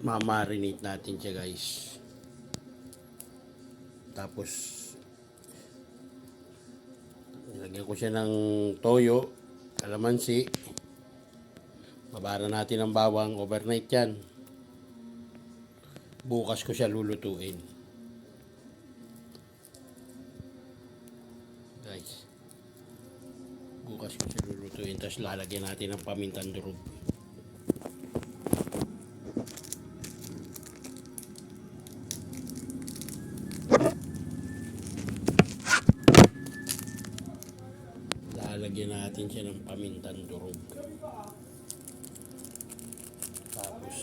Mamarinate natin siya guys. Tapos nilagyan ko siya ng toyo, kalamansi. Babara natin ang bawang, overnight yan. Bukas ko siya lulutuin. Guys, bukas ko siya lulutuin. Tapos lalagyan natin ng pamintang durog. Lalagyan natin siya ng pamintang durog. Tapos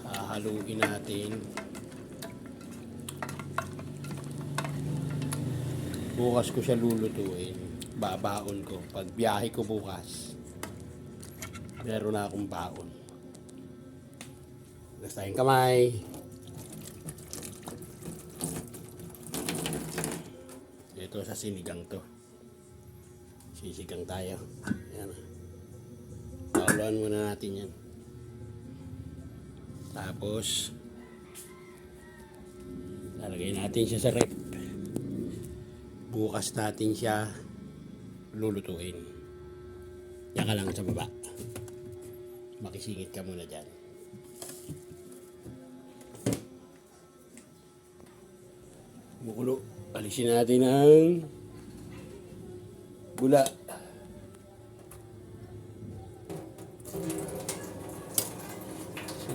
hahaluin natin. Bukas ko siya lulutuin. Babaon ko. Pag biyahe ko bukas, meron na akong baon. Hugas tayong kamay. Ito sa sinigang to. Sisigang tayo. Ayan. Pakuluan muna natin yan. Tapos lalagay natin siya sa rep. Bukas natin siya lulutuin. Yan ka lang sa baba. Makisingit ka muna dyan. Bukulo. Alisin natin ang bula.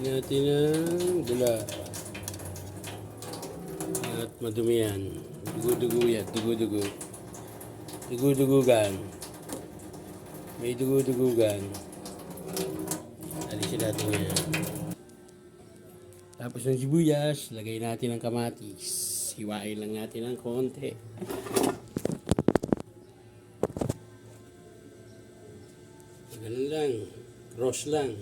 Natin ang bula at madumi yan. Dugo-dugo yan. Dugo-dugo. Dugo-dugugan. May dugo-dugugan. Alisin natin yan. Tapos ng sibuyas, lagay natin ang kamatis. Hiwain lang natin ng konti. Ganun lang. Cross lang.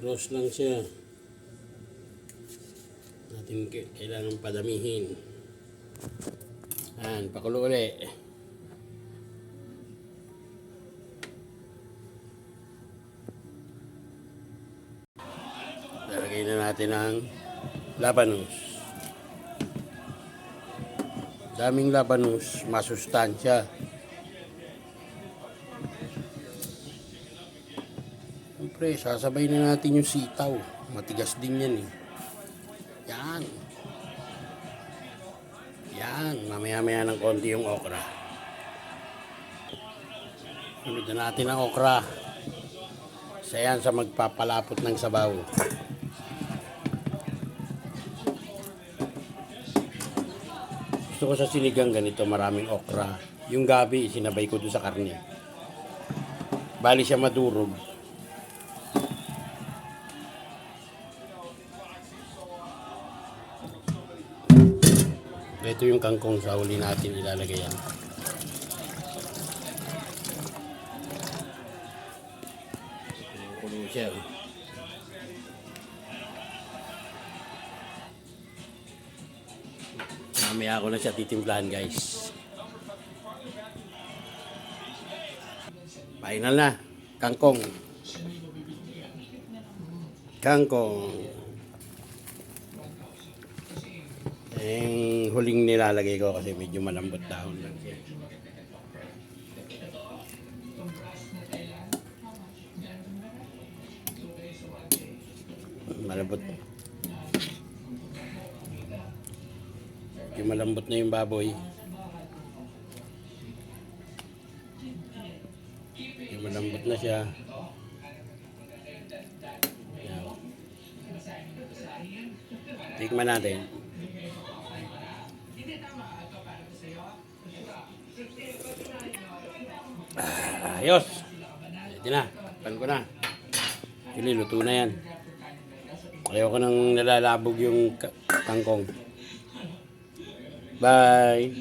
Cross lang siya. Natin kailangan padamihin. Ayan, pakulo ulit. Lalagay na natin ang labanos. Daming labanos, masustansya. Siyempre, sasabay na natin yung sitaw. Matigas din yan eh. Yan. Yan. Mamaya-maya ng konti yung okra. Sunod na natin ang okra. Isa yan sa magpapalapot ng sabaw. Gusto ko sa sinigang ganito, maraming okra. Yung gabi, sinabay ko doon sa karne. Bali siya madurog. Ito yung kangkong sa huli natin ilalagay yan. Kulo siya. Mamaya ako na siya titimplahan guys. Final na. Kangkong. Kangkong. Yung huling nilalagay ko kasi medyo malambot dahon lang siya. Malambot. Medyo malambot na yung baboy. Medyo malambot na siya. Tikman natin. Ayos. Pwede na. Pan ko na. Actually, luto na yan. Ayoko nang nalalabog yung kangkong. Bye.